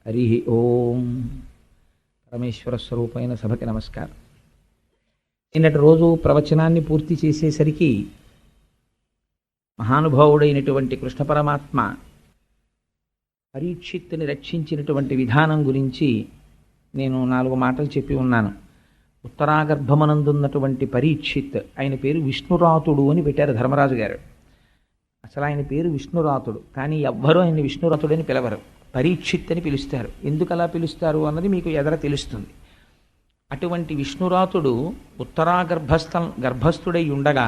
హరి ఓం. పరమేశ్వర స్వరూపమైన సభకి నమస్కారం. నిన్నటి రోజు ప్రవచనాన్ని పూర్తి చేసేసరికి మహానుభావుడైనటువంటి కృష్ణ పరమాత్మ పరీక్షిత్తుని రక్షించినటువంటి విధానం గురించి నేను 4 మాటలు చెప్పి ఉన్నాను. ఉత్తరాగర్భమనందున్నటువంటి పరీక్షిత్, ఆయన పేరు విష్ణురాతుడు అని పెట్టారు ధర్మరాజు గారు. అసలు ఆయన పేరు విష్ణురాతుడు, కానీ ఎవ్వరూ ఆయన్ని విష్ణురాతుడని పిలవరు, పరీక్షిత్ అని పిలుస్తారు. ఎందుకు అలా పిలుస్తారు అన్నది మీకు ఎదర తెలుస్తుంది. అటువంటి విష్ణురాతుడు గర్భస్థుడై ఉండగా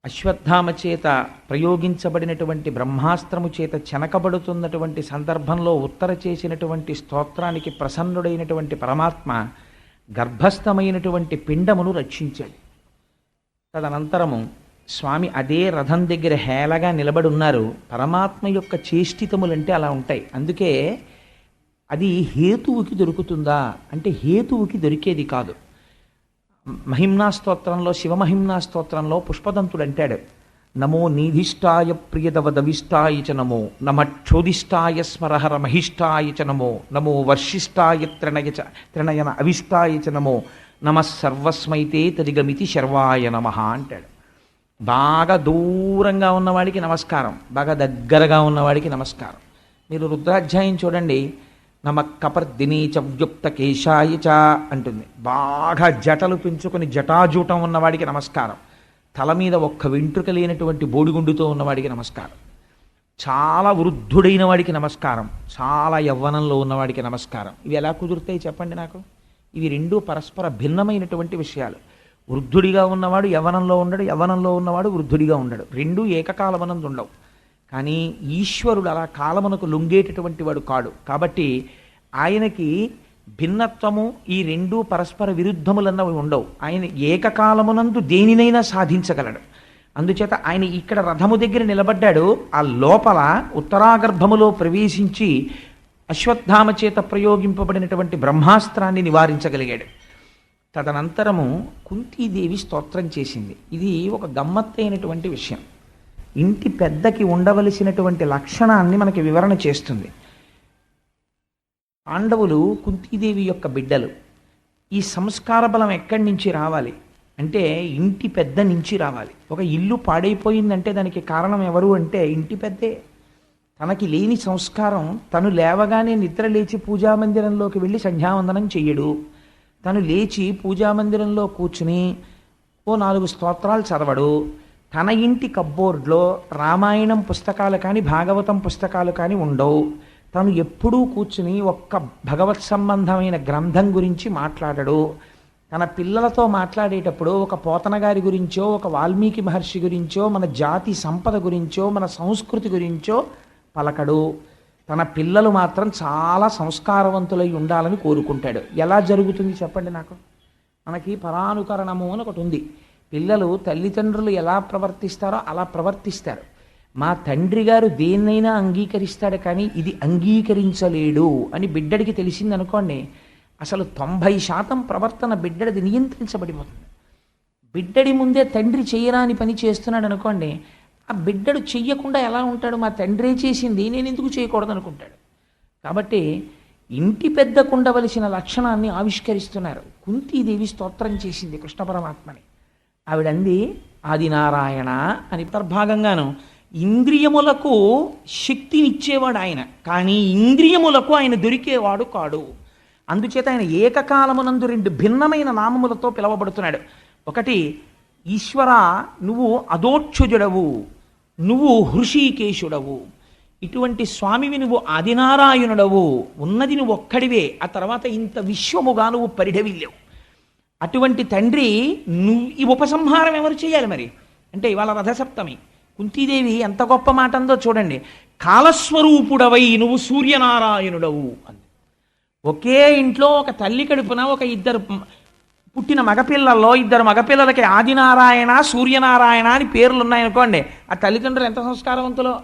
అశ్వత్థామ చేత ప్రయోగించబడినటువంటి బ్రహ్మాస్త్రము చేత చెనకబడుతున్నటువంటి సందర్భంలో ఉత్తర చేసినటువంటి స్తోత్రానికి ప్రసన్నుడైనటువంటి పరమాత్మ గర్భస్థమైనటువంటి పిండమును రక్షించాడు. తదనంతరము స్వామి అదే రథం దగ్గర హేళగా నిలబడి ఉన్నారు. పరమాత్మ యొక్క చేష్టితములంటే అలా ఉంటాయి. అందుకే అది హేతువుకి దొరుకుతుందా అంటే హేతువుకి దొరికేది కాదు. మహిమ్నా స్తోత్రంలో, శివమహిమ్నా స్తోత్రంలో పుష్పదంతుడు అంటాడు, నమో నీధిష్టాయ ప్రియదవదవిష్టాయ చ నమో, నమక్షోదిష్టాయ స్మరహర మహిష్టాయ చ నమో, నమో వర్షిష్టాయ త్రినయన అవిష్టాయ చ నమో, నమః సర్వస్మైతే తదిగమితి శర్వాయ నమః అంటాడు. బాగా దూరంగా ఉన్నవాడికి నమస్కారం, బాగా దగ్గరగా ఉన్నవాడికి నమస్కారం. మీరు రుద్రాధ్యాయం చూడండి, నమ కపర్దినీ చ వ్యుక్త కేశాయ చ అంటుంది. బాగా జటలు పెంచుకొని జటాజూటం ఉన్నవాడికి నమస్కారం. తల మీద ఒక్క వెంట్రుక లేనటువంటి బోడిగుండుతో ఉన్నవాడికి నమస్కారం. చాలా వృద్ధుడైన వాడికి నమస్కారం, చాలా యవ్వనంలో ఉన్నవాడికి నమస్కారం. ఇవి ఎలా కుదురుతాయి చెప్పండి నాకు? ఇవి రెండూ పరస్పర భిన్నమైనటువంటి విషయాలు. వృద్ధుడిగా ఉన్నవాడు యవ్వనంలో ఉండడు, యవ్వనంలో ఉన్నవాడు వృద్ధుడిగా ఉండడు. రెండూ ఏకకాలమనందు ఉండవు. కానీ ఈశ్వరుడు అలా కాలమునకు లొంగేటటువంటి వాడు కాడు. కాబట్టి ఆయనకి భిన్నత్వము, ఈ రెండూ పరస్పర విరుద్ధములన్నవి ఉండవు. ఆయన ఏకకాలమునందు దేనినైనా సాధించగలడు. అందుచేత ఆయన ఇక్కడ రథము దగ్గర నిలబడ్డాడు. ఆ లోపల ఉత్తరాగర్భములో ప్రవేశించి అశ్వత్థామ చేత ప్రయోగింపబడినటువంటి బ్రహ్మాస్త్రాన్ని నివారించగలిగాడు. తదనంతరము కుంతీదేవి స్తోత్రం చేసింది. ఇది ఒక గమ్మత్తైనటువంటి విషయం. ఇంటి పెద్దకి ఉండవలసినటువంటి లక్షణాన్ని మనకి వివరణ చేస్తుంది. పాండవులు కుంతీదేవి యొక్క బిడ్డలు. ఈ సంస్కార బలం ఎక్కడి నుంచి రావాలి అంటే ఇంటి పెద్ద నుంచి రావాలి. ఒక ఇల్లు పాడైపోయిందంటే దానికి కారణం ఎవరు అంటే ఇంటి పెద్దే. తనకి లేని సంస్కారం, తను లేవగానే నిద్ర లేచి పూజామందిరంలోకి వెళ్ళి సంధ్యావందనం చెయ్యడు. తను లేచి పూజామందిరంలో కూర్చుని ఓ 4 స్తోత్రాలు చదవడు. తన ఇంటి కబ్బోర్డ్లో రామాయణం పుస్తకాలు కానీ భాగవతం పుస్తకాలు కానీ ఉండవు. తను ఎప్పుడూ కూర్చుని ఒక్క భగవత్ సంబంధమైన గ్రంథం గురించి మాట్లాడడు. తన పిల్లలతో మాట్లాడేటప్పుడు ఒక పోతన గారి గురించో, ఒక వాల్మీకి మహర్షి గురించో, మన జాతి సంపద గురించో, మన సంస్కృతి గురించో పలకడు. తన పిల్లలు మాత్రం చాలా సంస్కారవంతులై ఉండాలని కోరుకుంటాడు. ఎలా జరుగుతుంది చెప్పండి నాకు? మనకి పరానుకరణము అని ఒకటి ఉంది. పిల్లలు తల్లిదండ్రులు ఎలా ప్రవర్తిస్తారో అలా ప్రవర్తిస్తారు. మా తండ్రి గారు దేన్నైనా అంగీకరిస్తాడు, కానీ ఇది అంగీకరించలేడు అని బిడ్డడికి తెలిసిందనుకోండి, అసలు 90% ప్రవర్తన బిడ్డడిది నియంత్రించబడిపోతుంది. బిడ్డడి ముందే తండ్రి చేయరాని పని చేస్తున్నాడు అనుకోండి, ఆ బిడ్డడు చెయ్యకుండా ఎలా ఉంటాడు? మా తండ్రే చేసింది, నేను ఎందుకు చేయకూడదు అనుకుంటాడు. కాబట్టి ఇంటి పెద్దకు ఉండవలసిన లక్షణాన్ని ఆవిష్కరిస్తున్నారు. కుంతీదేవి స్తోత్రం చేసింది కృష్ణ పరమాత్మని. ఆవిడంది ఆదినారాయణ అని. అంతర్భాగంగాను ఇంద్రియములకు శక్తినిచ్చేవాడు ఆయన, కానీ ఇంద్రియములకు ఆయన దొరికేవాడు కాడు. అందుచేత ఆయన ఏకకాలమునందు 2 భిన్నమైన నామములతో పిలవబడుతున్నాడు. ఒకటి, ఈశ్వర నువ్వు అదోక్షజుడవు, నువ్వు హృషీకేశుడవు. ఇటువంటి స్వామివి నువ్వు ఆదినారాయణుడవు, ఉన్నది నువ్వు ఒక్కడివే. ఆ తర్వాత ఇంత విశ్వముగా నువ్వు పరిఢవిల్లేవు. అటువంటి తండ్రి నువ్వు ఈ ఉపసంహారం ఎవరు చేయాలి మరి అంటే ఇవాళ రథసప్తమి. కుంతీదేవి ఎంత గొప్ప మాట అందో చూడండి. కాలస్వరూపుడవై నువ్వు సూర్యనారాయణుడవు అంది. ఒకే ఇంట్లో ఒక తల్లి కడుపున ఒక 2 పుట్టిన మగపిల్లల్లో 2 మగపిల్లలకి ఆదినారాయణ, సూర్యనారాయణ అని పేర్లు ఉన్నాయనుకోండి, ఆ తల్లిదండ్రులు ఎంత సంస్కారవంతులో.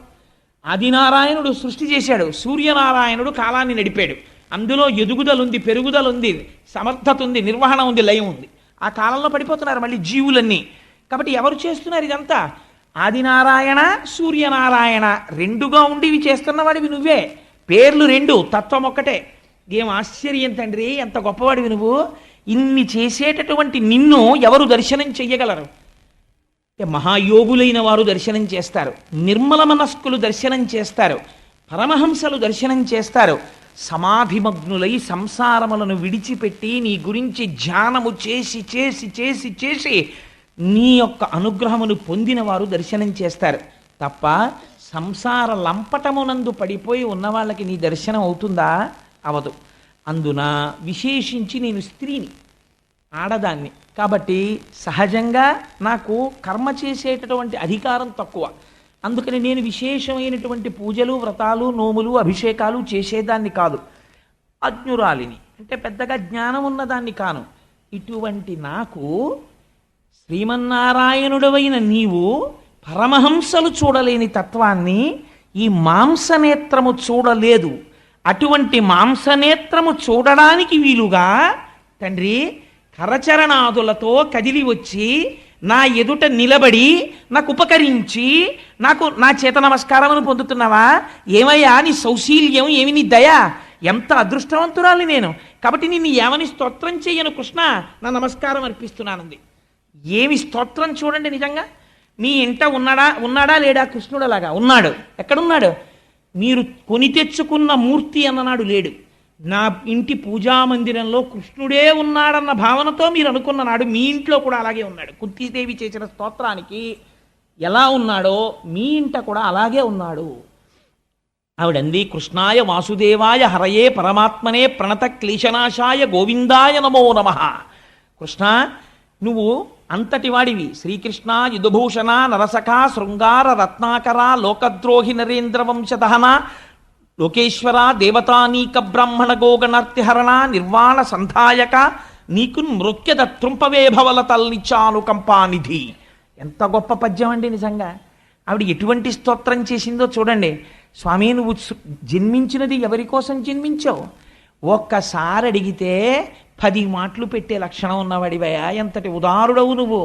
ఆదినారాయణుడు సృష్టి చేశాడు, సూర్యనారాయణుడు కాలాన్ని నడిపాడు. అందులో ఎదుగుదలుంది, పెరుగుదలుంది, సమర్థత ఉంది, నిర్వహణ ఉంది, లయం ఉంది. ఆ కాలంలో పడిపోతున్నారు మళ్ళీ జీవులన్నీ. కాబట్టి ఎవరు చేస్తున్నారు ఇదంతా? ఆదినారాయణ, సూర్యనారాయణ రెండుగా ఉండి ఇవి చేస్తున్నవాడివి నువ్వే. పేర్లు రెండు, తత్వం ఒక్కటే. ఏం ఆశ్చర్యం తండ్రి, ఎంత గొప్పవాడివి నువ్వు! ఇన్ని చేసేటటువంటి నిన్ను ఎవరు దర్శనం చెయ్యగలరు? మహాయోగులైన వారు దర్శనం చేస్తారు, నిర్మల మనస్కులు దర్శనం చేస్తారు, పరమహంసలు దర్శనం చేస్తారు. సమాధిమగ్నులై సంసారములను విడిచిపెట్టి నీ గురించి ధ్యానము చేసి చేసి చేసి చేసి నీ యొక్క అనుగ్రహమును పొందిన వారు దర్శనం చేస్తారు తప్ప సంసార లంపటమునందు పడిపోయి ఉన్న వాళ్ళకి నీ దర్శనం అవుతుందా? అవదు. అందున విశేషించి నేను స్త్రీని, ఆడదాన్ని కాబట్టి సహజంగా నాకు కర్మ చేసేటటువంటి అధికారం తక్కువ. అందుకని నేను విశేషమైనటువంటి పూజలు, వ్రతాలు, నోములు, అభిషేకాలు చేసేదాన్ని కాదు. అజ్ఞురాలిని అంటే పెద్దగా జ్ఞానం ఉన్నదాన్ని కాను. ఇటువంటి నాకు శ్రీమన్నారాయణుడవైన నీవు పరమహంసలు చూడలేని తత్వాన్ని ఈ మాంసనేత్రము చూడలేదు. అటువంటి మాంసనేత్రము చూడడానికి వీలుగా తండ్రి కరచరణాదులతో కదిలి వచ్చి నా ఎదుట నిలబడి నాకు ఉపకరించి నాకు నా చేత నమస్కారమును పొందుతున్నావా? ఏమయ్యా నీ సౌశీల్యం, ఏమి నీ దయ! ఎంత అదృష్టవంతురాలి నేను! కాబట్టి నిన్ను ఏమని స్తోత్రం చెయ్యను కృష్ణ, నా నమస్కారం అర్పిస్తున్నానంది. ఏమి స్తోత్రం చూడండి! నిజంగా మీ ఇంట ఉన్నాడా లేడా? కృష్ణుడు అలాగా ఉన్నాడు. ఎక్కడున్నాడు? మీరు కొని తెచ్చుకున్న మూర్తి అన్ననాడు లేడు. నా ఇంటి పూజామందిరంలో కృష్ణుడే ఉన్నాడన్న భావనతో మీరు అనుకున్న నాడు మీ ఇంట్లో కూడా అలాగే ఉన్నాడు. కుంతీదేవి చేసిన స్తోత్రానికి ఎలా ఉన్నాడో మీ ఇంట కూడా అలాగే ఉన్నాడు. ఆవిడంది, కృష్ణాయ వాసుదేవాయ హరయే పరమాత్మనే ప్రణత క్లేశనాశాయ గోవిందాయ నమో నమః. కృష్ణ, నువ్వు అంతటి వాడివి. శ్రీకృష్ణ యుధభూషణ నరసఖ శృంగార రత్నాకర లోకద్రోహి నరేంద్ర వంశదహన లోకేశ్వర దేవతానీక బ్రాహ్మణ గోగణార్తిహరణ నిర్వాణ సంధాయక నీకు నృత్యద త్రుంపవే భవల తల్నిచానుకంపానిధి. ఎంత గొప్ప పద్యం అండి నిజంగా! ఆవిడ ఎటువంటి స్తోత్రం చేసిందో చూడండి. స్వామి, నువ్వు జన్మించినది ఎవరి కోసం జన్మించావు? ఒక్కసారి అడిగితే 10 మాటలు పెట్టే లక్షణం ఉన్నవాడివయా, ఎంతటి ఉదారుడవు నువ్వు!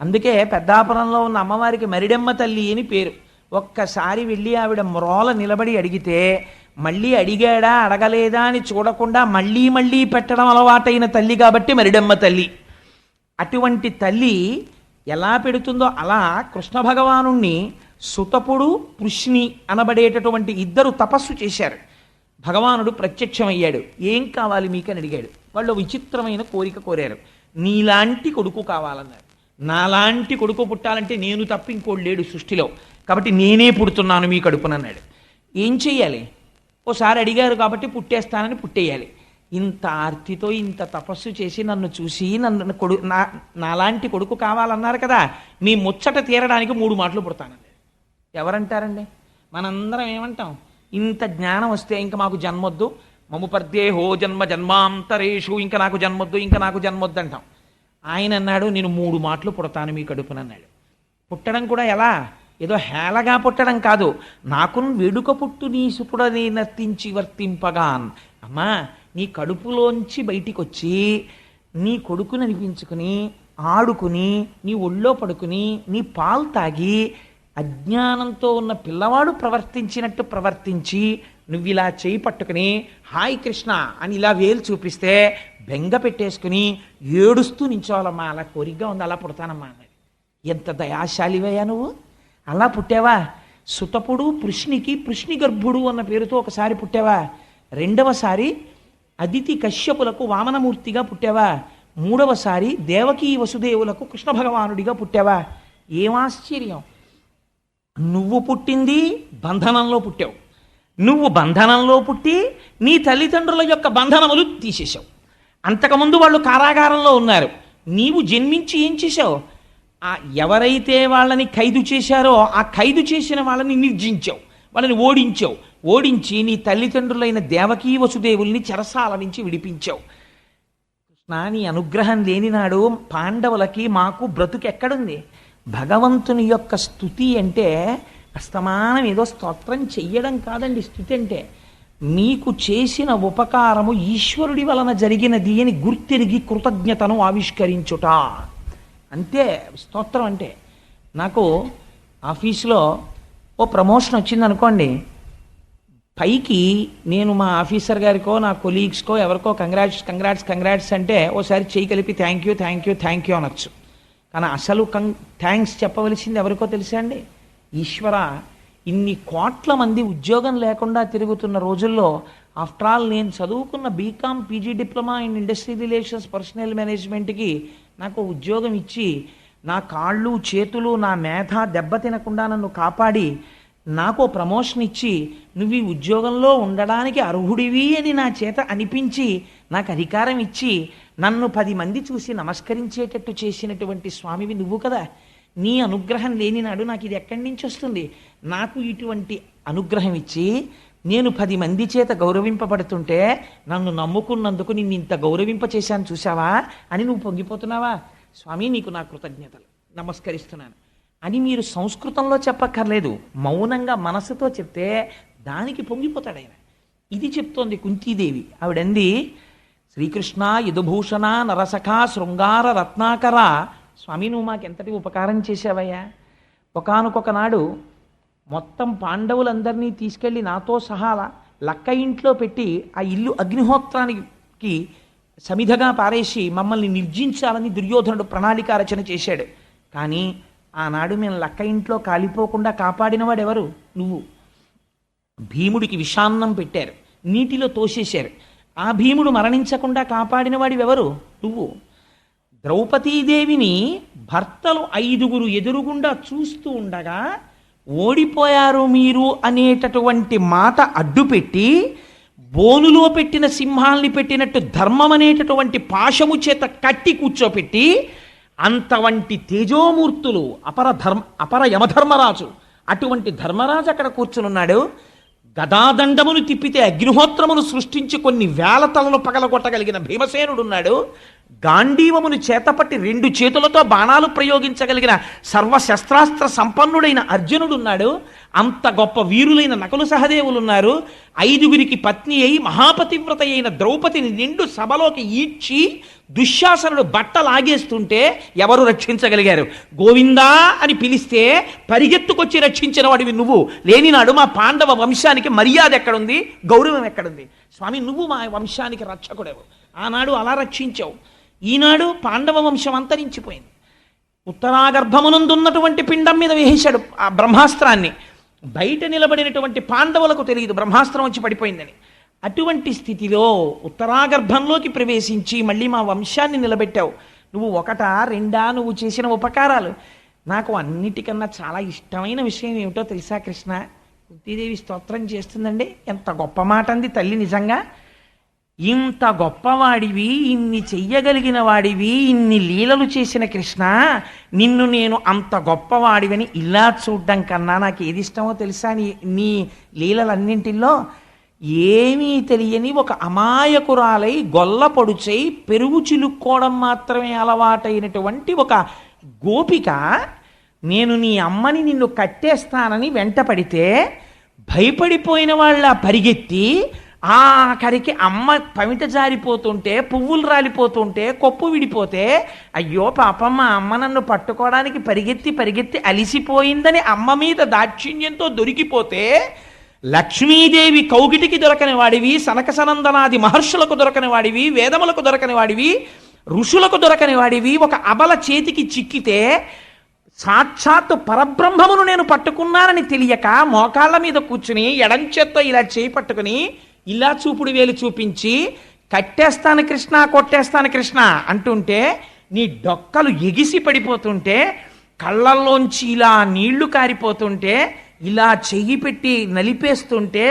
అందుకే పెద్దాపురంలో ఉన్న అమ్మవారికి మరిడమ్మ తల్లి అని పేరు. ఒక్కసారి వెళ్ళి ఆవిడ మ్రోల నిలబడి అడిగితే మళ్ళీ అడిగాడా అడగలేదా అని చూడకుండా మళ్ళీ మళ్ళీ పెట్టడం అలవాటైన తల్లి కాబట్టి మరిడమ్మ తల్లి. అటువంటి తల్లి ఎలా పెడుతుందో అలా కృష్ణ భగవాను సుతపుడు పృష్ణి అనబడేటటువంటి ఇద్దరు తపస్సు చేశారు. భగవానుడు ప్రత్యక్షమయ్యాడు. ఏం కావాలి మీకని అడిగాడు. వాళ్ళు విచిత్రమైన కోరిక కోరారు. నీలాంటి కొడుకు కావాలన్నారు. నాలాంటి కొడుకు పుట్టాలంటే నేను తప్ప ఇంకోడు లేడు సృష్టిలో, కాబట్టి నేనే పుడుతున్నాను మీ కడుపునన్నాడు. ఏం చెయ్యాలి? ఓసారి అడిగారు కాబట్టి పుట్టేస్తానని పుట్టేయాలి. ఇంత ఆర్తితో ఇంత తపస్సు చేసి నన్ను చూసి నాలాంటి కొడుకు కావాలన్నారు కదా, మీ ముచ్చట తీరడానికి 3 మాటలు పుడతానండి. ఎవరంటారండి? మనందరం ఏమంటాం? ఇంత జ్ఞానం వస్తే ఇంకా మాకు జన్మొద్దు, మము పర్దేహో జన్మ జన్మాంతరేషు, ఇంకా నాకు జన్మొద్దు, ఇంకా నాకు జన్మొద్దు అంటాం. ఆయన అన్నాడు, నేను 3 మాటలు పుడతాను మీ కడుపునన్నాడు. పుట్టడం కూడా ఎలా? ఏదో హేళగా పుట్టడం కాదు. నాకు వేడుక పుట్టు నీ సుపుడని నర్తించి వర్తింపగాన్. అమ్మా, నీ కడుపులోంచి బయటికి వచ్చి నీ కొడుకుని అనిపించుకుని ఆడుకుని నీ ఒళ్ళో పడుకుని నీ పాలు తాగి అజ్ఞానంతో ఉన్న పిల్లవాడు ప్రవర్తించినట్టు ప్రవర్తించి నువ్వు ఇలా చేయి పట్టుకుని హాయ్ కృష్ణ అని ఇలా వేలు చూపిస్తే బెంగ పెట్టేసుకుని ఏడుస్తూ నించోవాలమ్మా. అలా కోరికగా ఉంది, అలా పుడతానమ్మా అన్నది. ఎంత దయాశాలివయ్యా నువ్వు! అలా పుట్టావా? సుతపుడు పృష్ణికి పృష్ణి గర్భుడు అన్న పేరుతో ఒకసారి పుట్టావా? రెండవసారి అదితి కశ్యపులకు వామనమూర్తిగా పుట్టావా? మూడవసారి దేవకీ వసుదేవులకు కృష్ణ భగవానుడిగా పుట్టావా? ఏం ఆశ్చర్యం! నువ్వు పుట్టింది బంధనంలో పుట్టావు. నువ్వు బంధనంలో పుట్టి నీ తల్లిదండ్రుల యొక్క బంధనములు తీసేశావు. అంతకుముందు వాళ్ళు కారాగారంలో ఉన్నారు. నీవు జన్మించి ఏం చేశావు? ఎవరైతే వాళ్ళని ఖైదు చేశారో ఆ ఖైదు చేసిన వాళ్ళని నిర్జించావు, వాళ్ళని ఓడించావు. ఓడించి నీ తల్లిదండ్రులైన దేవకీ వసుదేవుల్ని చెరసాల నుంచి విడిపించావు. కృష్ణ, నీ అనుగ్రహం లేని నాడు పాండవులకి మాకు బ్రతుకు ఎక్కడుంది? భగవంతుని యొక్క స్తుతి అంటే అస్తమానం ఏదో స్తోత్రం చెయ్యడం కాదండి. స్తుతి అంటే మీకు చేసిన ఉపకారము ఈశ్వరుడి వలన జరిగినది అని గుర్తిరిగి కృతజ్ఞతను ఆవిష్కరించుట అంతే స్తోత్రం అంటే. నాకు ఆఫీసులో ఓ ప్రమోషన్ వచ్చిందనుకోండి, పైకి నేను మా ఆఫీసర్ గారికో నా కొలీగ్స్కో ఎవరికో కంగ్రాట్స్ కంగ్రాట్స్ కంగ్రాట్స్ అంటే ఓసారి చేయి కలిపి thank you thank you thank you అనొచ్చు. కానీ అసలు థ్యాంక్స్ చెప్పవలసింది ఎవరికో తెలుసా అండి? ఈశ్వర, ఇన్ని కోట్ల మంది ఉద్యోగం లేకుండా తిరుగుతున్న రోజుల్లో ఆఫ్టర్ ఆల్ నేను చదువుకున్న BCom PG diploma in industry relations personal మేనేజ్మెంట్కి నాకు ఉద్యోగం ఇచ్చి నా కాళ్ళు చేతులు నా మేధ దెబ్బ తినకుండా నన్ను కాపాడి నాకు ప్రమోషన్ ఇచ్చి నువ్వు ఈ ఉద్యోగంలో ఉండడానికి అర్హుడివి అని నా చేత అనిపించి నాకు అధికారం ఇచ్చి నన్ను 10 మంది చూసి నమస్కరించేటట్టు చేసినటువంటి స్వామివి నువ్వు కదా. నీ అనుగ్రహం లేని నాడు నాకు ఇది ఎక్కడి నుంచి వస్తుంది? నాకు ఇటువంటి అనుగ్రహం ఇచ్చి నేను 10 మంది చేత గౌరవింపబడుతుంటే నన్ను నమ్ముకున్నందుకు నిన్ను ఇంత గౌరవింప చేశాను చూసావా అని నువ్వు పొంగిపోతున్నావా? స్వామి, నీకు నా కృతజ్ఞతలు, నమస్కరిస్తున్నాను అని మీరు సంస్కృతంలో చెప్పక్కర్లేదు, మౌనంగా మనసుతో చెప్తే దానికి పొంగిపోతాడు ఆయన. ఇది చెప్తోంది కుంతీదేవి. ఆవిడంది, శ్రీకృష్ణ యదుభూషణ నరసఖ శృంగార రత్నాకర, స్వామి నువ్వు మాకెంతటి ఉపకారం చేశావయ్యా. ఒకానొక నాడు మొత్తం పాండవులందరినీ తీసుకెళ్ళి నాతో సహా లక్క ఇంట్లో పెట్టి ఆ ఇల్లు అగ్నిహోత్రానికి సమిధగా పారేసి మమ్మల్ని నిర్జించాలని దుర్యోధనుడు ప్రణాళిక రచన చేశాడు. కానీ ఆనాడు మేము లక్క ఇంట్లో కాలిపోకుండా కాపాడినవాడు ఎవరు? నువ్వు. భీముడికి విషాన్నం పెట్టారు, నీటిలో తోసేశారు, ఆ భీముడు మరణించకుండా కాపాడినవాడివెవరు? నువ్వు. ద్రౌపదీదేవిని భర్తలు 5గురు ఎదురుగుండా చూస్తూ ఉండగా ఓడిపోయారు మీరు అనేటటువంటి మాట అడ్డుపెట్టి బోనులో పెట్టిన సింహాల్ని పెట్టినట్టు ధర్మం అనేటటువంటి పాశము చేత కట్టి కూర్చోపెట్టి అంతవంటి తేజోమూర్తులు అపర యమధర్మరాజు, అటువంటి ధర్మరాజు అక్కడ కూర్చునున్నాడు. గదాదండమును తిప్పితే అగ్నిహోత్రమును సృష్టించి కొన్ని వేల తలలు పగలగొట్టగలిగిన భీమసేనుడున్నాడు. గాంధీవమును చేతపట్టి 2 చేతులతో బాణాలు ప్రయోగించగలిగిన సర్వశస్త్రాస్త్ర సంపన్నుడైన అర్జునుడున్నాడు. అంత గొప్ప వీరులైన నకులు సహదేవులున్నారు. 5గురికి పత్ని అయి మహాపతివ్రత అయిన ద్రౌపదిని నిండు సభలోకి ఈడ్చి దుశ్శాసనుడు బట్టలాగేస్తుంటే ఎవరు రక్షించగలిగారు? గోవిందా అని పిలిస్తే పరిగెత్తుకొచ్చి రక్షించిన వాడివి నువ్వు. లేనినాడు మా పాండవ వంశానికి మర్యాద ఎక్కడుంది? గౌరవం ఎక్కడుంది? స్వామి, నువ్వు మా వంశానికి రక్షకుడవు. ఆనాడు అలా రక్షించావు. ఈనాడు పాండవ వంశం అంతరించిపోయింది. ఉత్తరాగర్భమునందున్నటువంటి పిండం మీద వేసేశాడు ఆ బ్రహ్మాస్త్రాన్ని. బయట నిలబడినటువంటి పాండవులకు తెలియదు బ్రహ్మాస్త్రం వచ్చి పడిపోయిందని. అటువంటి స్థితిలో ఉత్తరాగర్భంలోకి ప్రవేశించి మళ్ళీ మా వంశాన్ని నిలబెట్టావు. నువ్వు 1, 2 నువ్వు చేసిన ఉపకారాలు. నాకు అన్నిటికన్నా చాలా ఇష్టమైన విషయం ఏమిటో తెలుసా కృష్ణ? కుంతీదేవి స్తోత్రం చేస్తుందండి. ఎంత గొప్ప మాట అంది తల్లి నిజంగా. ఇంత గొప్పవాడివి, ఇన్ని చెయ్యగలిగిన వాడివి, ఇన్ని లీలలు చేసిన కృష్ణ, నిన్ను నేను అంత గొప్పవాడివని ఇలా చూడ్డం కన్నా నాకు ఏది ఇష్టమో తెలుసా? నీ లీలలన్నింటిలో ఏమీ తెలియని ఒక అమాయకురాలై గొల్ల పొడుచై పెరుగు చిలుక్కోవడం మాత్రమే అలవాటైనటువంటి ఒక గోపిక నేను నీ అమ్మని నిన్ను కట్టేస్తానని వెంటపడితే భయపడిపోయిన వాళ్ళ పరిగెత్తి ఆఖరికి అమ్మ పమిట జారిపోతుంటే, పువ్వులు రాలిపోతుంటే, కొప్పు విడిపోతే అయ్యో పాపం మా అమ్మ నన్ను పట్టుకోవడానికి పరిగెత్తి అలిసిపోయిందని అమ్మ మీద దాక్షిణ్యంతో దొరికిపోతే, లక్ష్మీదేవి కౌగిటికి దొరకని వాడివి, సనక సనందనాది మహర్షులకు దొరకని వాడివి, వేదములకు దొరకని వాడివి, ఋషులకు దొరకని వాడివి, ఒక అబల చేతికి చిక్కితే సాక్షాత్తు పరబ్రహ్మమును నేను పట్టుకున్నానని తెలియక మోకాళ్ళ మీద కూర్చుని ఎడంచేత్తో ఇలా చేయి పట్టుకుని ఇలా చూపుడు వేలు చూపించి కట్టేస్తాను కృష్ణ, కొట్టేస్తాను కృష్ణ అంటుంటే నీ డొక్కలు ఎగిసి పడిపోతుంటే, కళ్ళల్లోంచి ఇలా నీళ్లు కారిపోతుంటే, ఇలా చెయ్యి పెట్టి నలిపేస్తుంటే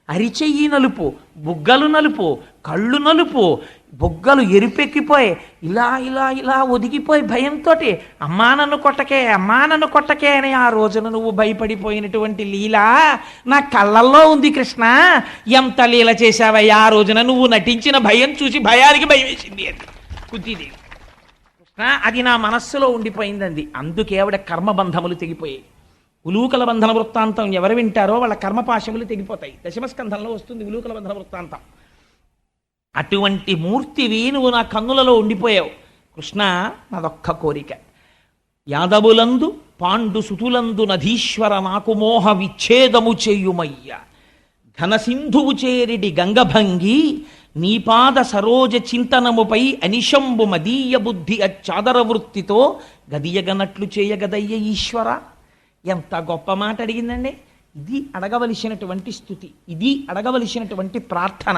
అరిచెయ్యి నలుపు, బుగ్గలు నలుపు, కళ్ళు నలుపు, బుగ్గలు ఎరుపెక్కిపోయి ఇలా ఇలా ఇలా ఒదిగిపోయి భయంతో అమ్మా నన్ను కొట్టకే అని ఆ రోజున నువ్వు భయపడిపోయినటువంటి లీల నా కళ్ళల్లో ఉంది కృష్ణ. ఎంత లీల చేశావయ్యా ఆ రోజున. నువ్వు నటించిన భయం చూసి భయానికి భయం వేసింది అది కుంతీదేవి. కృష్ణ, అది నా మనస్సులో ఉండిపోయిందంది. అందుకే ఆవిడ కర్మబంధములు తెగిపోయాయి. ఉలూకల బంధన వృత్తాంతం ఎవరు వింటారో వాళ్ళ కర్మపాశములు తెగిపోతాయి. దశమస్కంధంలో వస్తుంది ఉలూకల బంధన వృత్తాంతం. అటువంటి మూర్తివి నువ్వు నా కన్నులలో ఉండిపోయావు. కృష్ణ, నాదొక్క కోరిక, యాదవులందు పాండు సుతులందు నధీశ్వర నాకు మోహ విచ్ఛేదము చేయుమయ్య. ఘనసింధువు చేరిడి గంగభంగి నీపాద సరోజ చింతనముపై అనిశంబు మదీయ బుద్ధి అచ్చాదర వృత్తితో గదియగనట్లు చేయగదయ్య ఈశ్వర. ఎంత గొప్ప మాట అడిగిందండి. ఇది అడగవలసినటువంటి స్థుతి, ఇది అడగవలసినటువంటి ప్రార్థన.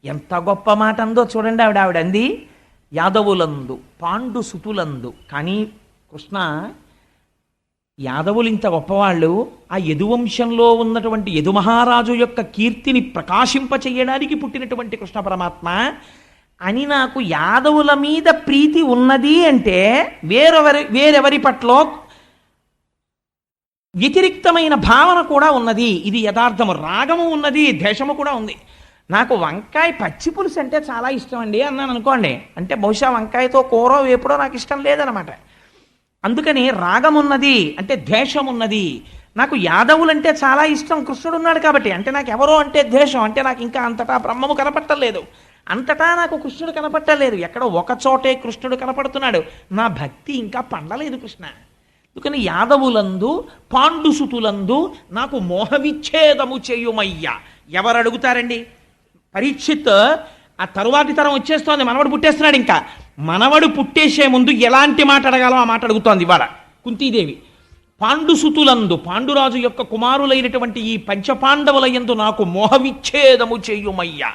ఎంత గొప్ప మాట అందో చూడండి. ఆవిడ అంది యాదవులందు పాండు సుతులందు. కానీ కృష్ణ, యాదవులు ఇంత గొప్పవాళ్ళు, ఆ యదువంశంలో ఉన్నటువంటి యదుమహారాజు యొక్క కీర్తిని ప్రకాశింపచేయడానికి పుట్టినటువంటి కృష్ణ పరమాత్మ అని నాకు యాదవుల మీద ప్రీతి ఉన్నది అంటే వేరెవరి పట్ల వ్యతిరిక్తమైన భావన కూడా ఉన్నది. ఇది యథార్థము. రాగము ఉన్నది, ద్వేషము కూడా ఉంది. నాకు వంకాయ పచ్చి పులుసు అంటే చాలా ఇష్టం అండి అన్నాను అనుకోండి, అంటే బహుశా వంకాయతో కూర వేపుడో నాకు ఇష్టం లేదనమాట. అందుకని రాగం ఉన్నది అంటే ద్వేషం ఉన్నది. నాకు యాదవులంటే చాలా ఇష్టం, కృష్ణుడు ఉన్నాడు కాబట్టి. అంటే నాకు ఎవరో అంటే ద్వేషం, అంటే నాకు ఇంకా అంతటా బ్రహ్మము కనపట్టలేదు, అంతటా నాకు కృష్ణుడు కనపట్టలేదు. ఎక్కడో ఒక చోటే కృష్ణుడు కనపడుతున్నాడు. నా భక్తి ఇంకా పండలేదు కృష్ణ. అందుకని యాదవులందు పాండుసుతులందు నాకు మోహవిచ్ఛేదము చేయుమయ్యా. ఎవరు అడుగుతారండి? పరీక్షిత్ ఆ తరువాతి తరం వచ్చేస్తోంది, మనవడు పుట్టేస్తున్నాడు. ఇంకా మనవడు పుట్టేసే ముందు ఎలాంటి మాట అడగాలో ఆ మాట అడుగుతోంది ఇవాళ కుంతీదేవి. పాండుసుతులందు, పాండురాజు యొక్క కుమారులైనటువంటి ఈ పంచపాండవుల యందు నాకు మోహవిచ్ఛేదము చేయుమయ్యా.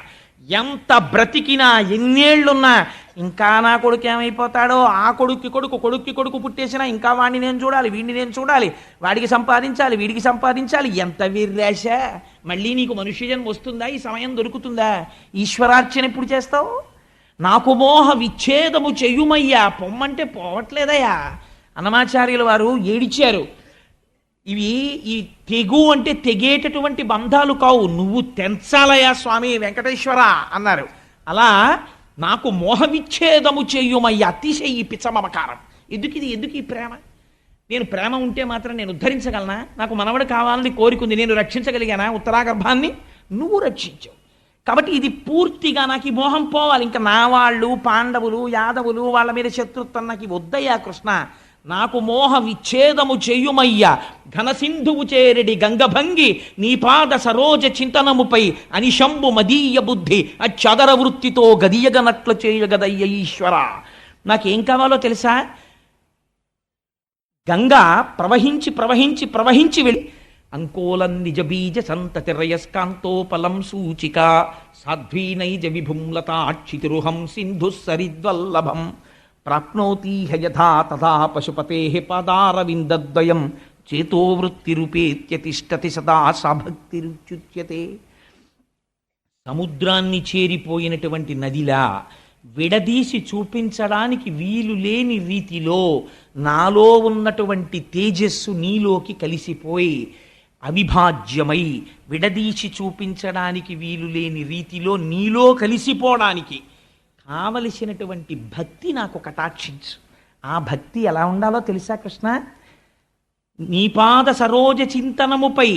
ఎంత బ్రతికినా ఎన్నేళ్లున్నా ఇంకా నా కొడుకు ఏమైపోతాడో, ఆ కొడుక్కి కొడుకు పుట్టేసినా ఇంకా వాడిని నేను చూడాలి, వీడిని నేను చూడాలి, వాడికి సంపాదించాలి, వీడికి సంపాదించాలి. ఎంత వీర్రాశ! మళ్ళీ నీకు మనుష్య జన్మ వస్తుందా? ఈ సమయం దొరుకుతుందా? ఈశ్వరార్చన ఎప్పుడు చేస్తావు? నాకు మోహ విచ్ఛేదము చెయ్యుమయ్యా. పొమ్మంటే పోవట్లేదయ్యా. అన్నమాచార్యుల వారు ఏడిచారు. ఇవి ఈ తెగు అంటే తెగేటటువంటి బంధాలు కావు, నువ్వు తెంచాలయా స్వామి వెంకటేశ్వర అన్నారు. అలా నాకు మోహవిచ్ఛేదము చెయ్యుమయ్య. అతిశయి పిచ్చమమకారం. ఎందుకు ఈ ప్రేమ? నేను ప్రేమ ఉంటే మాత్రం నేను ఉద్ధరించగలనా? నాకు మనవడు కావాలని కోరికుంది, నేను రక్షించగలిగానా ఉత్తరాగర్భాన్ని? నువ్వు రక్షించావు కాబట్టి ఇది పూర్తిగా నాకు ఈ మోహం పోవాలి. ఇంకా నా వాళ్ళు పాండవులు యాదవులు వాళ్ళ మీద శత్రుత్వం నాకు వద్దయ్యా కృష్ణ. నాకు మోహ విచ్ఛేదము చేయుమయ్యా. ఘనసింధువు చేరెడి గంగభంగి నీపాద సరోజ చింతనముపై అనిశంబు మదీయ బుద్ధి అచ్చదర వృత్తితో గదియగనట్లు చేయగదయ్య ఈశ్వర. నాకేం కావాలో తెలుసా? గంగా ప్రవహించి వెళ్ళి అంకోలం నిజ బీజ సంతతి రయస్కాంతోపలం సూచిక సాధ్వీనైజ విభుంలతాక్షితిరుహం సింధు సరిద్వల్లభం ప్రాప్నోతి యథా తథా పశుపతే పాదారవిందద్వయం చేతోవృత్తిరుపేత్యతిష్టతి సదా సభక్తిరుచ్యుత్యతే. సముద్రాన్ని చేరిపోయినటువంటి నదిలా విడదీసి చూపించడానికి వీలు లేని రీతిలో నాలో ఉన్నటువంటి తేజస్సు నీలోకి కలిసిపోయి అవిభాజ్యమై విడదీసి చూపించడానికి వీలు లేని రీతిలో నీలో కలిసిపోవడానికి కావలసినటువంటి భక్తి నాకు కటాక్షించు. ఆ భక్తి ఎలా ఉండాలో తెలుసా కృష్ణ? నీపాద సరోజ చింతనముపై.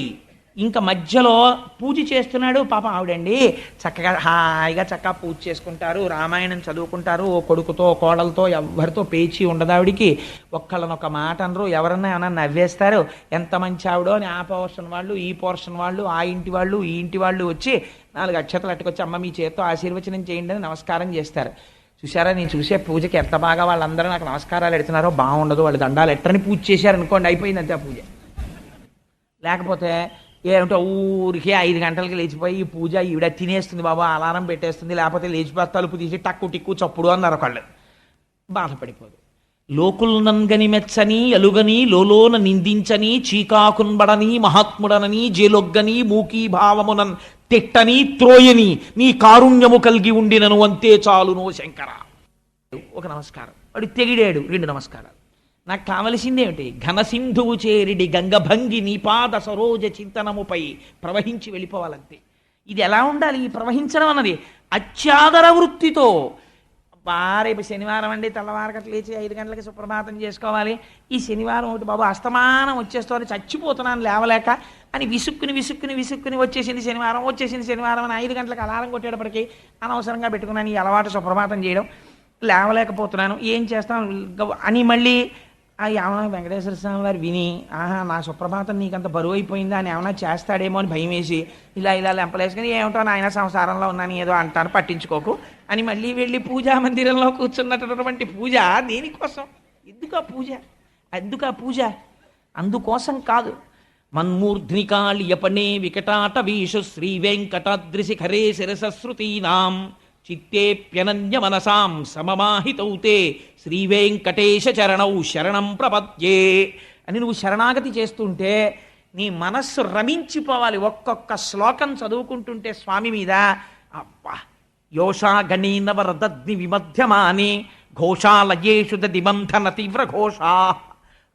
ఇంకా మధ్యలో పూజ చేస్తున్నాడు పాపం ఆవిడండి, చక్కగా హాయిగా పూజ చేసుకుంటారు, రామాయణం చదువుకుంటారు, ఓ కొడుకుతో కోడలతో ఎవరితో పేచి ఉండదు ఆవిడికి. ఒక్కళ్ళనొక మాట అనరు, ఎవరన్నా ఏమన్నా నవ్వేస్తారు. ఎంత మంచి ఆవిడో అని ఆ పోర్షన్ వాళ్ళు ఈ పోర్షన్ వాళ్ళు ఆ ఇంటి వాళ్ళు ఈ ఇంటి వాళ్ళు వచ్చి 4 అక్షతలు అట్టుకొచ్చి అమ్మ మీ చేత్తో ఆశీర్వచనం చేయండి అని నమస్కారం చేస్తారు. చూసారా, నేను చూసే పూజకి ఎంత బాగా వాళ్ళందరూ నాకు నమస్కారాలు ఎడుతున్నారో, బాగుండదు వాళ్ళు దండాలు ఎట్టని పూజ చేశారు అనుకోండి, అయిపోయింది అంతే ఆ పూజ. లేకపోతే ఏమిటో ఊరికి 5 గంటలకి లేచిపోయి ఈ పూజ ఈవిడ తినేస్తుంది బాబా, అలారం పెట్టేస్తుంది, లేకపోతే లేచిపోతే తలుపు తీసి టక్కు టిక్కు చప్పుడు అన్నారు ఒకళ్ళు. బాధపడిపోదు. లోకుల్నంగని మెచ్చని అలుగని లోలోన నిందించని చీకాకున్బడని మహాత్ముడనని జేలొగ్గని మూకీ భావమునన్ తిట్టని త్రోయని నీ కారుణ్యము కలిగి ఉండినను అంతే చాలునో శంకర. ఒక నమస్కారం. వాడు తెగిడాడు, 2 నమస్కారాలు. నాకు కావలసిందేమిటి? ఘనసింధువు చేరిడి గంగభంగి నీపాద సరోజ చింతనముపై ప్రవహించి వెళ్ళిపోవాలంతే. ఇది ఎలా ఉండాలి ఈ ప్రవహించడం అన్నది? అత్యాదర వృత్తితో. రేపు శనివారం అండి, తెల్లవారకట్లు లేచి 5 గంటలకి సుప్రభాతం చేసుకోవాలి. ఈ శనివారం ఒకటి బాబు అస్తమానం వచ్చేస్తోంది, చచ్చిపోతున్నాను లేవలేక అని విసుక్కుని వచ్చేసింది శనివారం అని 5 గంటలకు అలారం కొట్టేటప్పటికి అనవసరంగా పెట్టుకున్నాను ఈ అలవాటు సుప్రభాతం చేయడం, లేవలేకపోతున్నాను, ఏం చేస్తాను అని మళ్ళీ ఏమన్నా వెంకటేశ్వర స్వామి వారు విని, ఆహా నా సుప్రభాతం నీకంత బరువు అయిపోయిందా అని ఏమైనా చేస్తాడేమో అని భయం వేసి ఇలా లెంపలేసుకుని ఏమిటో నాయన సంసారంలో ఉన్నాను ఏదో అంటాను పట్టించుకోకు అని మళ్ళీ వెళ్ళి పూజా మందిరంలో కూర్చున్నటువంటి పూజ దేనికోసం? ఎందుకు ఆ పూజ? అందుకోసం కాదు. మన్మూర్ధ్నికాళియపణే వికటాటవీషు శ్రీ వెంకటాద్రిశిఖరే శిరసశ్రుతీనాం చిత్తేప్యనన్య మనసాం సమమాహితౌతే శ్రీ వెంకటేశ చరణౌ శరణం ప్రపద్యే అని నువ్వు శరణాగతి చేస్తుంటే నీ మనస్సు రమించిపోవాలి. ఒక్కొక్క శ్లోకం చదువుకుంటుంటే స్వామి మీద అబ్బా యోషా గణీనవరదగ్ని విమధ్యమాని ఘోషాలయేషు దిమంథన తీవ్ర ఘోషా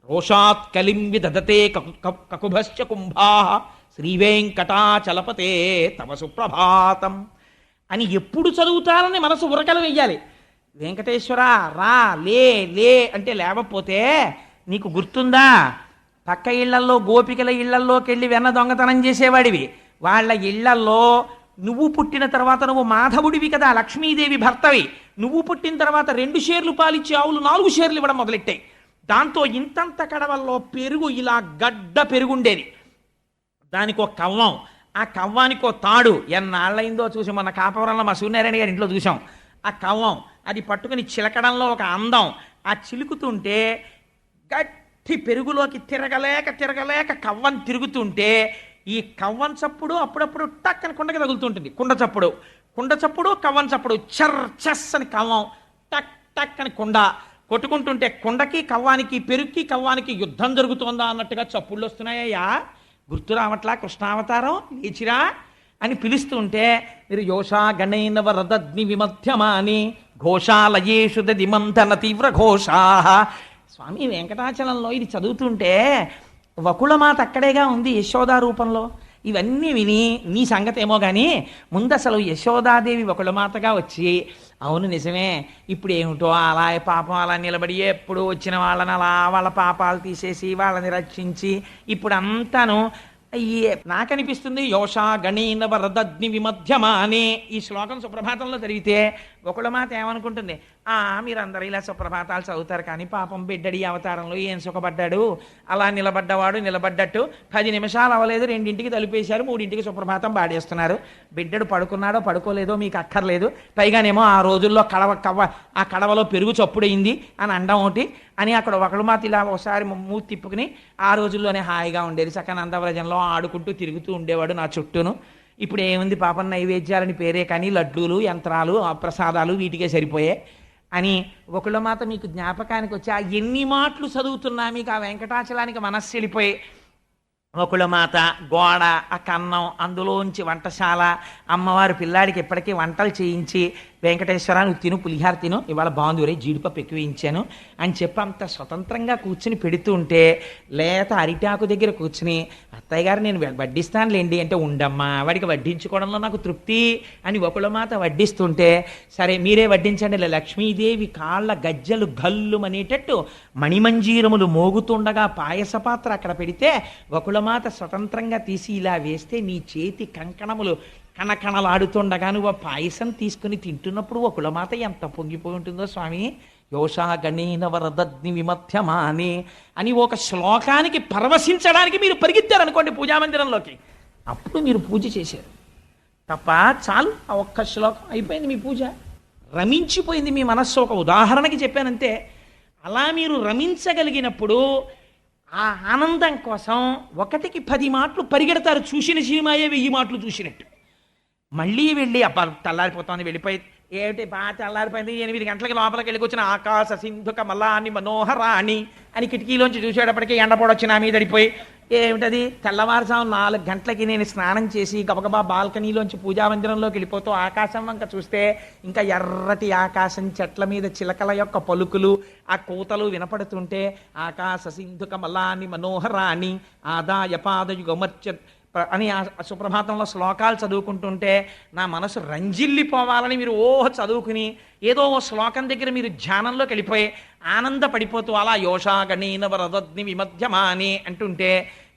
రోషాత్ కలిం విదధతే కకుభశ్చ కుంభా శ్రీవేంకటాచలపతే తవ సుప్రభాతం అని ఎప్పుడు చదువుతారని మనసు ఉరకలు వెయ్యాలి. వెంకటేశ్వర రా లే అంటే లేవపోతే నీకు గుర్తుందా? పక్క ఇళ్లల్లో గోపికల ఇళ్లల్లోకి వెళ్ళి వెన్న దొంగతనం చేసేవాడివి. వాళ్ళ ఇళ్లల్లో నువ్వు పుట్టిన తర్వాత నువ్వు మాధవుడివి కదా, లక్ష్మీదేవి భర్తవి. నువ్వు పుట్టిన తర్వాత 2 షేర్లు పాలిచ్చే ఆవులు 4 షేర్లు ఇవ్వడం మొదలెట్టాయి. దాంతో ఇంతంత కడవల్లో పెరుగు ఇలా గడ్డ పెరుగుండేది. దానికో కవ్వం, ఆ కవ్వానికో తాడు. ఎన్నాళ్ళైందో చూసి మొన్న కాపవరంలో మా సూర్యనారాయణ గారి ఇంట్లో చూసాం. ఆ కవ్వం అది పట్టుకుని చిలకడంలో ఒక అందం. ఆ చిలుకుతుంటే గట్టి పెరుగులోకి తిరగలేక కవ్వం తిరుగుతుంటే ఈ కవ్వం చప్పుడు అప్పుడప్పుడు టక్ అని కుండకి తగులుతుంటుంది. కుండ చప్పుడు కవ్వం చప్పుడు చర్ చస్ అని కవ్వం, టక్ టక్ అని కుండ కొట్టుకుంటుంటే కుండకి కవ్వానికి పెరుగుకి కవ్వానికి యుద్ధం జరుగుతోందా అన్నట్టుగా చప్పుళ్ళు వస్తున్నాయ్యా. గుర్తు రావట్లా కృష్ణావతారం లేచిరా అని పిలుస్తుంటే మీరు యోషా గణైనవరదగ్ని విమధ్యమాని ఘోషాలయేషు దిమంథన తీవ్ర ఘోషా. స్వామి వెంకటాచలంలో ఇది చదువుతుంటే వకుళమాత అక్కడేగా ఉంది యశోదా రూపంలో. ఇవన్నీ విని నీ సంగతి ఏమో కానీ ముందు అసలు యశోదాదేవి వకుళమాతగా వచ్చి అవును నిజమే ఇప్పుడు ఏమిటో అలా పాపం అలా నిలబడి ఎప్పుడు వచ్చిన వాళ్ళని అలా వాళ్ళ పాపాలు తీసేసి వాళ్ళని రక్షించి ఇప్పుడు అంతాను నాకనిపిస్తుంది యోషా గణీన వరదగ్ని విమధ్యమా అని ఈ శ్లోకం సుప్రభాతంలో జరిగితే ఒకళ్ళ ఏమనుకుంటుంది, మీరందరూ ఇలా సుప్రభాతాలు చదువుతారు కానీ పాపం బిడ్డడి అవతారంలో ఏం సుఖపడ్డాడు, అలా నిలబడ్డట్టు 10 నిమిషాలు అవ్వలేదు 2ంటికి తలుపేశారు 3ంటికి సుప్రభాతం పాడేస్తున్నారు. బిడ్డడు పడుకున్నాడో పడుకోలేదో మీకు అక్కర్లేదు, పైగానేమో ఆ రోజుల్లో ఆ కడవలో పెరుగు చప్పుడైంది అని అండం ఒకటి అని అక్కడ ఒకళ్ళు మాత ఇలా ఒకసారి మూతి తిప్పుకుని ఆ రోజుల్లోనే హాయిగా ఉండేది, చక్కగా నందవ్రజంలో ఆడుకుంటూ తిరుగుతూ ఉండేవాడు నా చుట్టూను. ఇప్పుడు ఏముంది పాపం నైవేద్యాలని పేరే కానీ లడ్డూలు యంత్రాలు ప్రసాదాలు వీటికే సరిపోయే అని ఒకళ్ళ మాత మీకు జ్ఞాపకానికి వచ్చి ఆ ఎన్ని మాటలు చదువుతున్నా మీకు ఆ వెంకటాచలానికి మనస్సు వెళ్ళిపోయి ఒకళ్ళ మాత గోడ ఆ కన్నం అందులోంచి వంటశాల అమ్మవారు పిల్లాడికి ఎప్పటికీ వంటలు చేయించి వెంకటేశ్వర నువ్వు తిను పులిహార తిను ఇవాళ బాగుంది జీడిపప్పు ఎక్కువించాను అని చెప్పి అంత స్వతంత్రంగా కూర్చుని పెడుతూ ఉంటే లేత అరిటాకు దగ్గర కూర్చుని అత్తయ్య గారు నేను వడ్డిస్తానులేండి అంటే ఉండమ్మా వాడికి వడ్డించుకోవడంలో నాకు తృప్తి అని ఒకళ్ళ మాత వడ్డిస్తుంటే సరే మీరే వడ్డించండి. లక్ష్మీదేవి కాళ్ళ గజ్జలు గల్లుమనేటట్టు మణిమంజీరములు మోగుతుండగా పాయస పాత్ర అక్కడ పెడితే ఒకళ్ళమాత స్వతంత్రంగా తీసి ఇలా వేస్తే నీ చేతి కంకణములు కణకణలాడుతుండగా నువ్వు పాయసం తీసుకుని తింటున్నప్పుడు ఒకళ్ళమాత ఎంత పొంగిపోయి ఉంటుందో స్వామి. యోషా గణీన వరదగ్ని విమధ్యమాని అని ఒక శ్లోకానికి పరవశించడానికి మీరు పరిగెత్తారనుకోండి పూజామందిరంలోకి, అప్పుడు మీరు పూజ చేశారు తప్ప చాలు ఆ ఒక్క శ్లోకం అయిపోయింది మీ పూజ, రమించిపోయింది మీ మనస్సు. ఒక ఉదాహరణకి చెప్పానంతే. అలా మీరు రమించగలిగినప్పుడు ఆ ఆనందం కోసం 1కి 10 మాటలు పరిగెడతారు. చూసిన సినిమాయే 1000 మాటలు చూసినట్టు. మళ్ళీ వెళ్ళి అబ్బా తెల్లారిపోతుంది వెళ్ళిపోయి ఏమిటి బాగా తెల్లారిపోయింది 8 గంటలకి లోపలికి వెళ్ళి ఆకాశ సింధుక మల్లాని మనోహరాణి అని కిటికీలోంచి చూసేటప్పటికీ ఎండపొడొచ్చి నా మీద పడిపోయి ఏమిటది తెల్లవారుజాము 4 గంటలకి నేను స్నానం చేసి గబగబా బాల్కనీలోంచి పూజామందిరంలోకి వెళ్ళిపోతూ ఆకాశం వంక చూస్తే ఇంకా ఎర్రటి ఆకాశం చెట్ల మీద చిలకల యొక్క పలుకులు ఆ కూతలు వినపడుతుంటే ఆకాశ సింధుక మల్లాని మనోహరాణి ఆదాయ పాదయుగమర్చ అని ఆ సుప్రభాతంలో శ్లోకాలు చదువుకుంటుంటే నా మనసు రంజిల్లిపోవాలని మీరు చదువుకుని ఏదో ఓ శ్లోకం దగ్గర మీరు ధ్యానంలోకి వెళ్ళిపోయి ఆనందపడిపోతూ అలా యోషా గణీన వరదగ్ని విమధ్యమాని అంటుంటే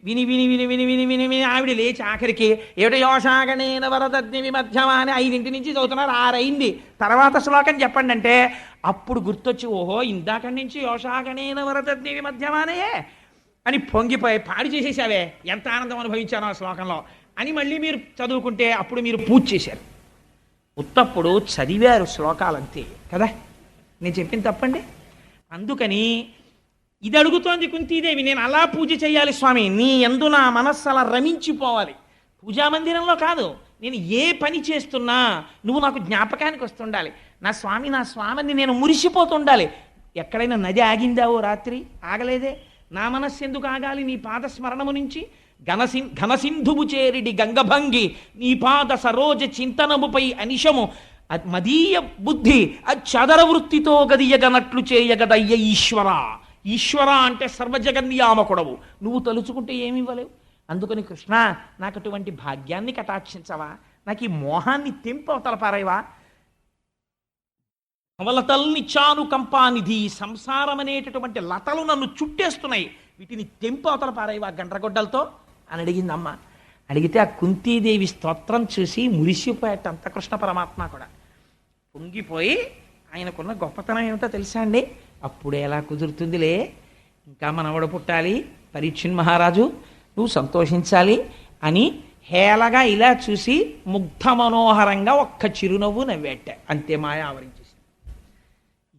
విని విని విని విని విని విని విని ఆవిడ లేచి ఆఖరికి ఏమిటో యోషాగణేన వరదగ్ని మధ్యమా అని 5 నుంచి చదువుతున్నారు, 6 అయింది, తర్వాత శ్లోకం చెప్పండి అంటే అప్పుడు గుర్తొచ్చి ఓహో ఇందాక నుంచి యోషాగణేన వరదగ్ని మధ్యమానే అని పొంగిపోయి పాడి చేసేసావే, ఎంత ఆనందం అనుభవించాను ఆ శ్లోకంలో అని మళ్ళీ మీరు చదువుకుంటే అప్పుడు మీరు పూజ చేశారు. ఉత్తప్పుడు చదివారు శ్లోకాలంతే కదా, నేను చెప్పింది తప్పండి. అందుకని ఇది అడుగుతోంది కుంతీదేవి, నేను అలా పూజ చేయాలి స్వామి, నీ యందు నా మనస్సు అలా రమించిపోవాలి. పూజామందిరంలో కాదు, నేను ఏ పని చేస్తున్నా నువ్వు నాకు జ్ఞాపకానికి వస్తుండాలి. నా స్వామిని నేను మురిసిపోతుండాలి. ఎక్కడైనా నది ఆగిందావో రాత్రి? ఆగలేదే. నా మనస్సు ఎందుకు ఆగాలి? నీ పాద స్మరణము నుంచి ఘనసింధువు చేరిడి గంగభంగి నీ పాద సరోజ చింతనముపై అనిశము మదీయ బుద్ధి చదర వృత్తితో గదియగనట్లు చేయగదయ్య ఈశ్వర. ఈశ్వర అంటే సర్వజగన్యామకుడవు, నువ్వు తలుచుకుంటే ఏమివ్వలేవు. అందుకని కృష్ణ నాకు అటువంటి భాగ్యాన్ని కటాక్షించవా, నాకు ఈ మోహాన్ని తెంపవతల పారేవా. అవలతల్నిచ్చాను కంపానిధి, సంసారం అనేటటువంటి లతలు నన్ను చుట్టేస్తున్నాయి, వీటిని తెంపు అవతల పారేవా గండ్రగొడ్డలతో అని అడిగింది అమ్మ. అడిగితే ఆ కుంతీదేవి స్తోత్రం చూసి మురిసిపోయాట అంత కృష్ణ పరమాత్మ కూడా. పొంగిపోయి ఆయనకున్న గొప్పతనం ఏమిటో తెలుసా అండి, అప్పుడే ఎలా కుదురుతుందిలే, ఇంకా మనవడు పుట్టాలి, పరీక్షణ్ మహారాజు నువ్వు సంతోషించాలి అని హేళగా ఇలా చూసి ముగ్ధ మనోహరంగా ఒక్క చిరునవ్వు నవ్వేట, అంతే మాయ ఆవరించేసి.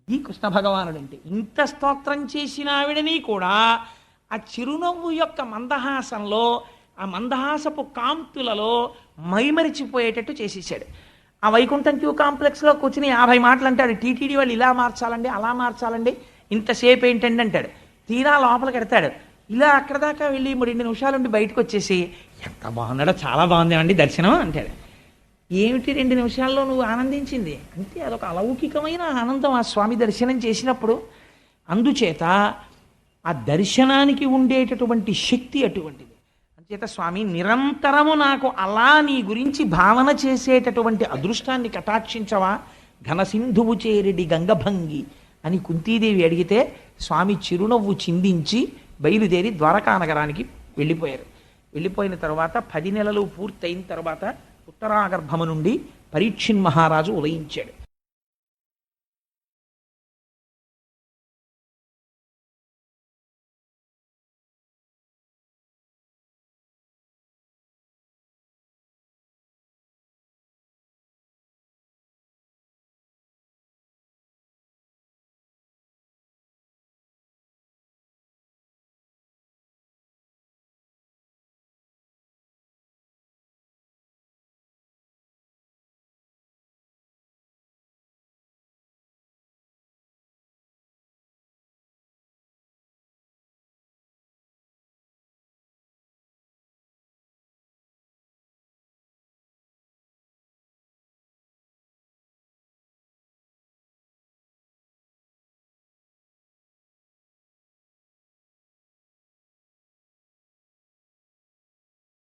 ఇది కృష్ణ భగవానుడు అంటే. ఇంత స్తోత్రం చేసిన ఆవిడని కూడా ఆ చిరునవ్వు యొక్క మందహాసంలో, ఆ మందహాసపు కాంతులలో మైమరిచిపోయేటట్టు చేసేసాడు. ఆ వైకుంఠం క్యూ కాంప్లెక్స్లో కూర్చుని 50 మాటలు అంటాడు, టీటీడీ వాళ్ళు ఇలా మార్చాలండి అలా మార్చాలండి, ఇంతసేపు ఏంటండి అంటాడు. తీరా లోపలికి ఎడతాడు, ఇలా అక్కడ దాకా వెళ్ళి 2 నిమిషాలు ఉండి బయటకు వచ్చేసి ఎంత బాగున్నాడో, చాలా బాగుందేమండి దర్శనం అంటాడు. ఏమిటి 2 నిమిషాల్లో నువ్వు ఆనందించింది అంటే అదొక అలౌకికమైన ఆనందం ఆ స్వామి దర్శనం చేసినప్పుడు. అందుచేత ఆ దర్శనానికి ఉండేటటువంటి శక్తి అటువంటిది. అంచేత స్వామి నిరంతరము నాకు అలా నీ గురించి భావన చేసేటటువంటి అదృష్టాన్ని కటాక్షించవా, ఘనసింధువు చేరిడి గంగభంగి అని కుంతీదేవి అడిగితే స్వామి చిరునవ్వు చిందించి బయలుదేరి ద్వారకా నగరానికి వెళ్ళిపోయారు. వెళ్ళిపోయిన తర్వాత 10 నెలలు పూర్తయిన తర్వాత ఉత్తరాగర్భము నుండి పరీక్షణ్ మహారాజు ఉదయించాడు.